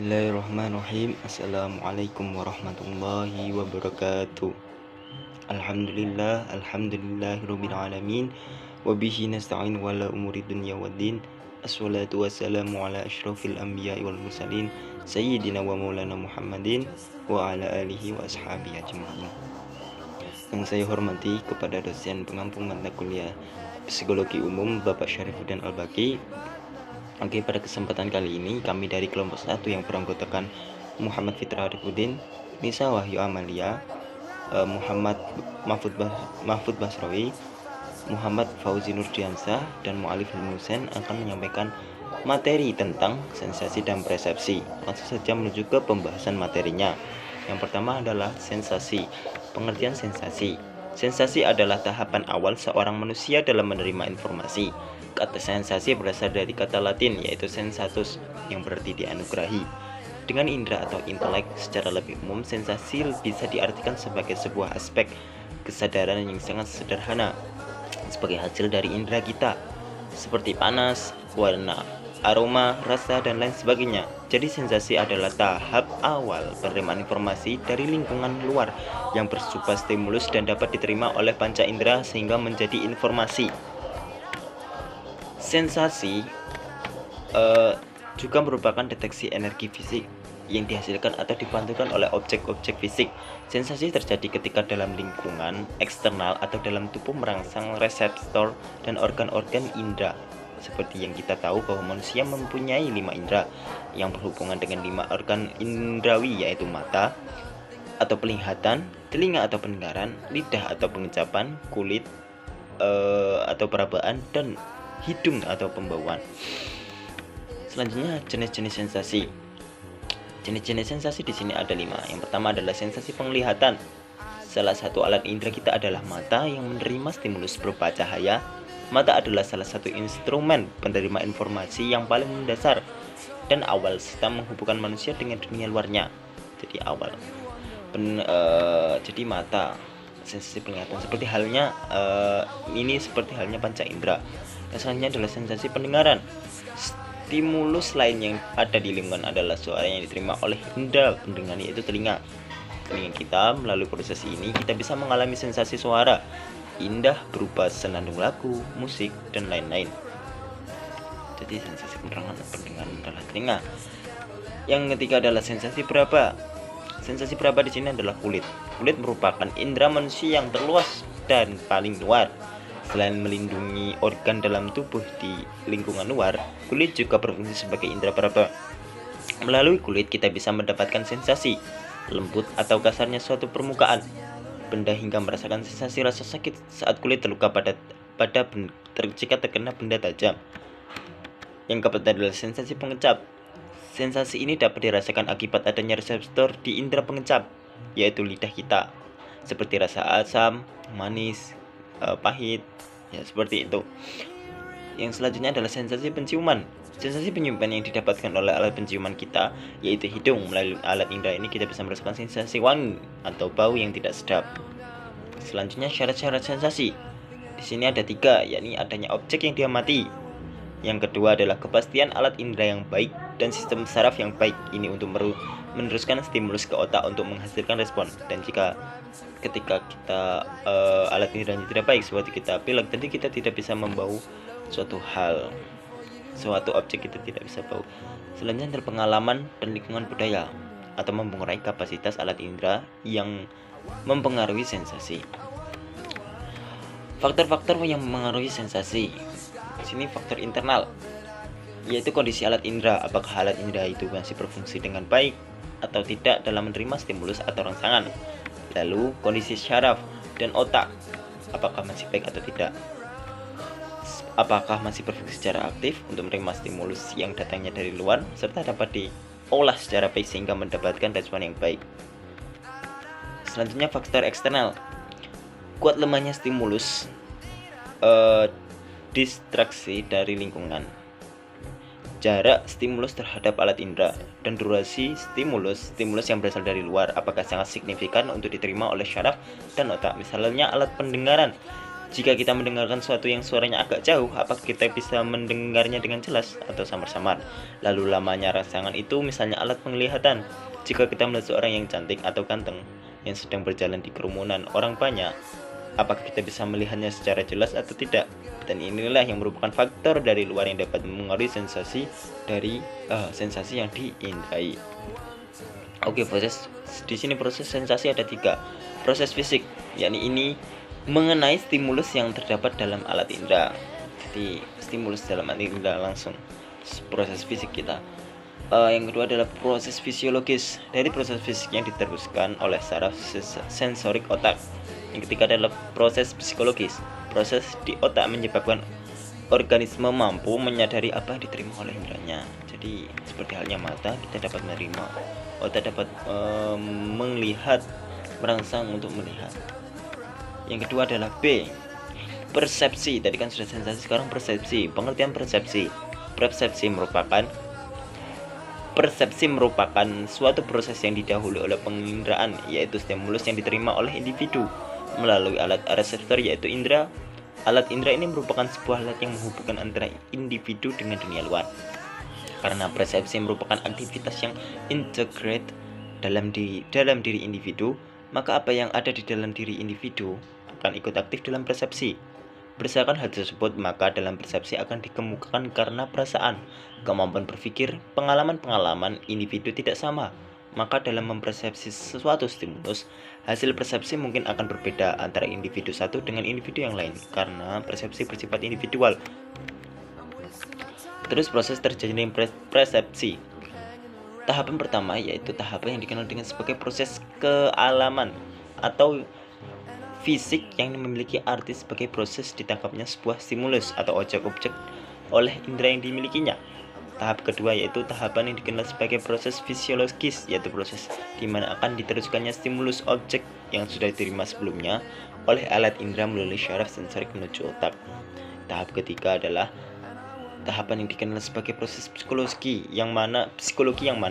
Bismillahirrahmanirrahim. Assalamualaikum warahmatullahi wabarakatuh. Alhamdulillahirabbil alamin. Wabihi nasta'in wala umuri dunya waddin. Assalatu wassalamu ala asyrafil anbiya'i wal mursalin sayyidina wa maulana Muhammadin wa ala alihi wa ashabihi ajma'in. Yang saya hormati kepada dosen pengampu mata kuliah Psikologi Umum Bapak Syarifuddin Al-Baqi. Oke, pada kesempatan kali ini kami dari kelompok 1 yang beranggotakan Muhammad Fitra Arifuddin, Nisa Wahyu Amalia, Muhammad Mahfud Basrawi, Muhammad Fauzi Nurdiansah, dan Mu'alif Husain akan menyampaikan materi tentang sensasi dan persepsi. Langsung saja menuju ke pembahasan materinya. Yang pertama adalah sensasi. Pengertian sensasi. Sensasi adalah tahapan awal seorang manusia dalam menerima informasi. Kata sensasi berasal dari kata Latin yaitu sensatus yang berarti dianugerahi. Dengan indera atau intelek, secara lebih umum sensasi bisa diartikan sebagai sebuah aspek kesadaran yang sangat sederhana sebagai hasil dari indera kita, seperti panas, warna, aroma, rasa, dan lain sebagainya. Jadi sensasi adalah tahap awal penerimaan informasi dari lingkungan luar yang bersifat stimulus dan dapat diterima oleh panca indera sehingga menjadi informasi. Sensasi juga merupakan deteksi energi fisik yang dihasilkan atau dipantulkan oleh objek-objek fisik. Sensasi terjadi ketika dalam lingkungan eksternal atau dalam tubuh merangsang reseptor dan organ-organ indera. Seperti yang kita tahu bahwa manusia mempunyai 5 indera yang berhubungan dengan 5 organ indrawi, yaitu mata atau penglihatan, telinga atau pendengaran, lidah atau pengecapan, kulit atau perabaan, dan hidung atau pembauan. Selanjutnya jenis-jenis sensasi. Jenis-jenis sensasi di sini ada 5. Yang pertama adalah sensasi penglihatan. Salah satu alat indera kita adalah mata yang menerima stimulus berupa cahaya. Mata adalah salah satu instrumen penerima informasi yang paling mendasar dan awal serta menghubungkan manusia dengan dunia luarnya. Jadi awal. Jadi mata, sensasi penglihatan seperti halnya seperti halnya panca indera. Yang selanjutnya adalah sensasi pendengaran. Stimulus lain yang ada di lingkungan adalah suara yang diterima oleh indera pendengar, yaitu telinga. Telinga kita melalui proses ini kita bisa mengalami sensasi suara indah berupa senandung lagu, musik, dan lain-lain. Jadi sensasi pendengaran adalah telinga. Yang ketiga adalah sensasi peraba. Sensasi peraba di sini adalah kulit. Kulit merupakan indera manusia yang terluas dan paling luar. Selain melindungi organ dalam tubuh di lingkungan luar, kulit juga berfungsi sebagai indera peraba. Melalui kulit kita bisa mendapatkan sensasi lembut atau kasarnya suatu permukaan benda hingga merasakan sensasi rasa sakit saat kulit terluka jika terkena benda tajam. Yang keempat adalah sensasi pengecap. Sensasi ini dapat dirasakan akibat adanya reseptor di indera pengecap, yaitu lidah kita, seperti rasa asam, manis, pahit, ya seperti itu. Yang selanjutnya adalah sensasi penciuman. Sensasi penciuman yang didapatkan oleh alat penciuman kita, yaitu hidung. Melalui alat indera ini kita bisa merasakan sensasi wangi atau bau yang tidak sedap. Selanjutnya syarat-syarat sensasi. Di sini ada 3, yakni adanya objek yang diamati. Yang kedua adalah kepastian alat indera yang baik dan sistem saraf yang baik. Ini untuk meneruskan stimulus ke otak untuk menghasilkan respon. Dan ketika kita alat inderanya tidak baik, seperti kita pilek, tentu kita tidak bisa membau suatu objek, kita tidak bisa bau. Selanjutnya adalah pengalaman dan lingkungan budaya atau mempengaruhi kapasitas alat indera yang mempengaruhi sensasi. Faktor-faktor yang mempengaruhi sensasi. Di sini faktor internal, yaitu kondisi alat indera. Apakah alat indera itu masih berfungsi dengan baik atau tidak dalam menerima stimulus atau rangsangan. Lalu kondisi syaraf dan otak, apakah masih baik atau tidak. Apakah masih berfungsi secara aktif untuk menerima stimulus yang datangnya dari luar, serta dapat diolah secara baik sehingga mendapatkan respon yang baik. Selanjutnya faktor eksternal. Kuat lemahnya stimulus, distraksi dari lingkungan, jarak stimulus terhadap alat indera, dan durasi stimulus yang berasal dari luar apakah sangat signifikan untuk diterima oleh syaraf dan otak. Misalnya alat pendengaran Jika kita mendengarkan sesuatu yang suaranya agak jauh, apakah kita bisa mendengarnya dengan jelas atau samar-samar? Lalu lamanya rangsangan itu misalnya alat penglihatan. Jika kita melihat seorang yang cantik atau ganteng yang sedang berjalan di kerumunan orang banyak, apakah kita bisa melihatnya secara jelas atau tidak? Dan inilah yang merupakan faktor dari luar yang dapat mempengaruhi sensasi sensasi yang diindrai. Oke, proses di sini proses sensasi ada 3. Proses fisik, yakni ini mengenai stimulus yang terdapat dalam alat indera. Jadi stimulus dalam alat indera langsung proses fisik kita. Yang kedua adalah proses fisiologis, dari proses fisik yang diteruskan oleh saraf sensorik otak. Yang ketiga adalah proses psikologis, proses di otak menyebabkan organisme mampu menyadari apa yang diterima oleh inderanya. Jadi seperti halnya mata, kita dapat menerima, otak dapat melihat, merangsang untuk melihat. Yang kedua adalah B, persepsi. Tadi kan sudah sensasi, sekarang persepsi. Pengertian persepsi. Persepsi merupakan suatu proses yang didahului oleh penginderaan, yaitu stimulus yang diterima oleh individu melalui alat reseptor yaitu indera. Alat indera ini merupakan sebuah alat yang menghubungkan antara individu dengan dunia luar. Karena persepsi merupakan aktivitas yang integrate dalam diri individu, maka apa yang ada di dalam diri individu akan ikut aktif dalam persepsi. Berdasarkan hal tersebut, maka dalam persepsi akan dikemukakan karena perasaan, kemampuan berpikir, pengalaman-pengalaman individu tidak sama. Maka dalam mempersepsi sesuatu stimulus, hasil persepsi mungkin akan berbeda antara individu satu dengan individu yang lain, karena persepsi bersifat individual. Terus proses terjadinya persepsi. Tahapan pertama yaitu tahapan yang dikenal dengan sebagai proses kealaman atau fisik yang memiliki arti sebagai proses ditangkapnya sebuah stimulus atau objek-objek oleh indera yang dimilikinya. Tahap kedua yaitu tahapan yang dikenal sebagai proses fisiologis, yaitu proses di mana akan diteruskannya stimulus objek yang sudah diterima sebelumnya oleh alat indera melalui syaraf sensorik menuju otak. Tahap ketiga adalah tahapan yang dikenal sebagai proses psikologi yang mana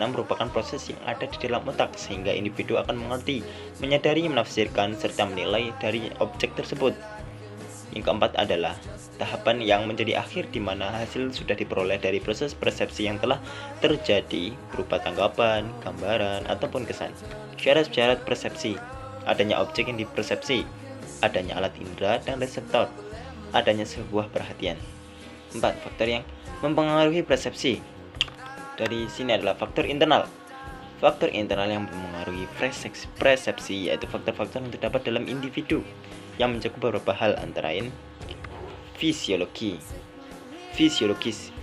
merupakan proses yang ada di dalam otak sehingga individu akan mengerti, menyadari, menafsirkan serta menilai dari objek tersebut. Yang keempat adalah tahapan yang menjadi akhir di mana hasil sudah diperoleh dari proses persepsi yang telah terjadi berupa tanggapan, gambaran, ataupun kesan. Syarat-syarat persepsi: adanya objek yang dipersepsi, adanya alat indera dan reseptor, adanya sebuah perhatian. 4. Faktor yang mempengaruhi persepsi. Dari sini adalah faktor internal. Faktor internal yang mempengaruhi persepsi yaitu faktor-faktor yang terdapat dalam individu yang mencakup beberapa hal, antara lain fisiologis,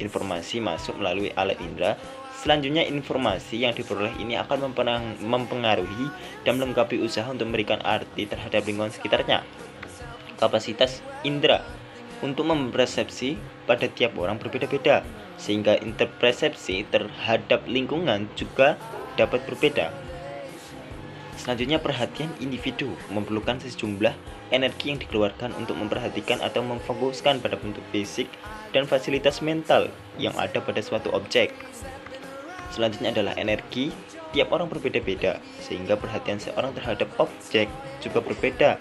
informasi masuk melalui alat indera. Selanjutnya, informasi yang diperoleh ini akan mempengaruhi dan melengkapi usaha untuk memberikan arti terhadap lingkungan sekitarnya. Kapasitas indera untuk mempersepsi pada tiap orang berbeda-beda, sehingga interpersepsi terhadap lingkungan juga dapat berbeda. Selanjutnya, perhatian individu memerlukan sejumlah energi yang dikeluarkan untuk memperhatikan atau memfokuskan pada bentuk fisik dan fasilitas mental yang ada pada suatu objek. Selanjutnya adalah energi. Tiap orang berbeda-beda, sehingga perhatian seorang terhadap objek juga berbeda,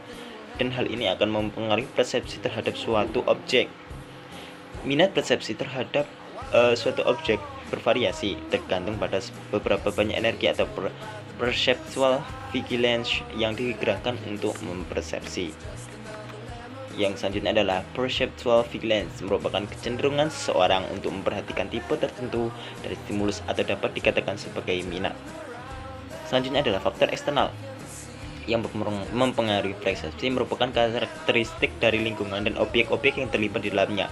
dan hal ini akan mempengaruhi persepsi terhadap suatu objek. Minat persepsi terhadap suatu objek bervariasi tergantung pada beberapa banyak energi atau perceptual vigilance yang digerakkan untuk mempersepsi. Yang selanjutnya adalah perceptual vigilance, merupakan kecenderungan seseorang untuk memperhatikan tipe tertentu dari stimulus atau dapat dikatakan sebagai minat. Selanjutnya adalah faktor eksternal yang mempengaruhi persepsi, merupakan karakteristik dari lingkungan dan objek-objek yang terlibat di dalamnya.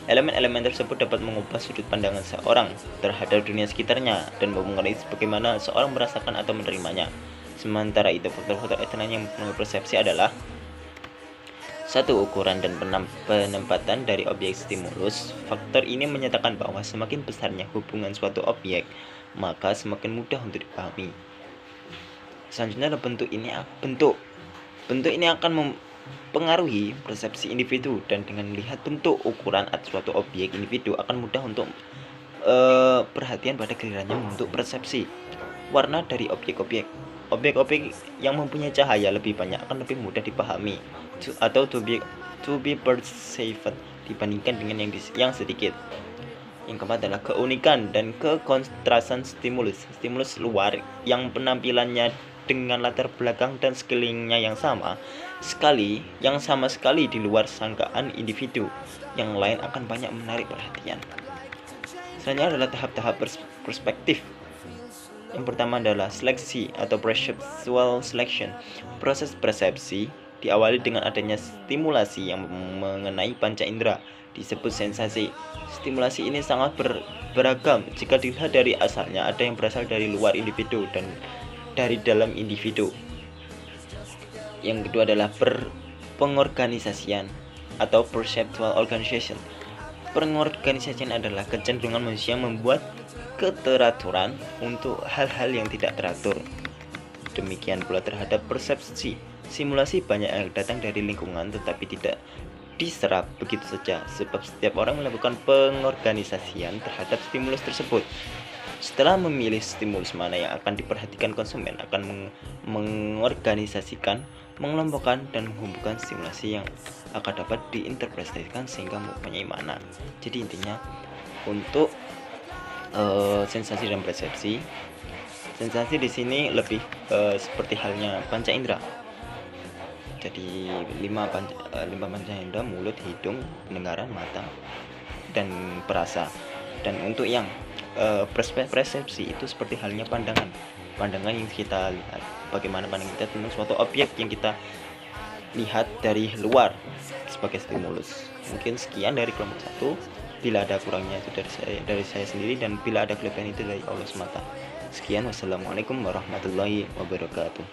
Elemen-elemen tersebut dapat mengubah sudut pandangan seorang terhadap dunia sekitarnya dan mempengaruhi bagaimana seorang merasakan atau menerimanya. Sementara itu, faktor-faktor eksternal yang mempengaruhi persepsi adalah: 1. Ukuran dan penempatan dari objek stimulus. Faktor ini menyatakan bahwa semakin besarnya hubungan suatu objek, maka semakin mudah untuk dipahami. Selanjutnya adalah bentuk. Bentuk ini akan mempengaruhi persepsi individu, dan dengan melihat bentuk, ukuran atau suatu objek, individu akan mudah untuk perhatian pada gilirannya membentuk persepsi. Warna dari objek-objek. Objek-objek yang mempunyai cahaya lebih banyak akan lebih mudah dipahami, atau to be perceived dibandingkan dengan yang sedikit. Yang keempat adalah keunikan dan kekontrasan stimulus. Stimulus luar yang penampilannya dengan latar belakang dan sekelilingnya yang sama sekali di luar sangkaan individu yang lain akan banyak menarik perhatian. Selanjutnya adalah tahap-tahap perspektif. Yang pertama adalah seleksi atau perceptual selection. Proses persepsi diawali dengan adanya stimulasi yang mengenai panca indera, disebut sensasi. Stimulasi ini sangat beragam jika dilihat dari asalnya. Ada yang berasal dari luar individu dan dari dalam individu. Yang kedua adalah pengorganisasian atau perceptual organization. Pengorganisasian adalah kecenderungan manusia membuat keteraturan untuk hal-hal yang tidak teratur. Demikian pula terhadap persepsi. Simulasi banyak yang datang dari lingkungan tetapi tidak diserap begitu saja, sebab setiap orang melakukan pengorganisasian terhadap stimulus tersebut. Setelah memilih stimulus mana yang akan diperhatikan, konsumen akan mengorganisasikan, mengelompokkan, dan menghubungkan stimulasi yang akan dapat diinterpretasikan sehingga mempunyai mana. Jadi intinya untuk sensasi dan persepsi, sensasi di sini lebih seperti halnya panca indera. Jadi 5 panca indera: mulut, hidung, pendengaran, mata, dan perasa. Dan untuk yang persepsi itu seperti halnya pandangan yang kita lihat, bagaimana pandangan kita tentang suatu objek yang kita lihat dari luar sebagai stimulus. Mungkin sekian dari kelompok 1. Bila ada kurangnya itu dari saya sendiri, dan bila ada kelebihan itu dari Allah semata. Sekian, wassalamualaikum warahmatullahi wabarakatuh.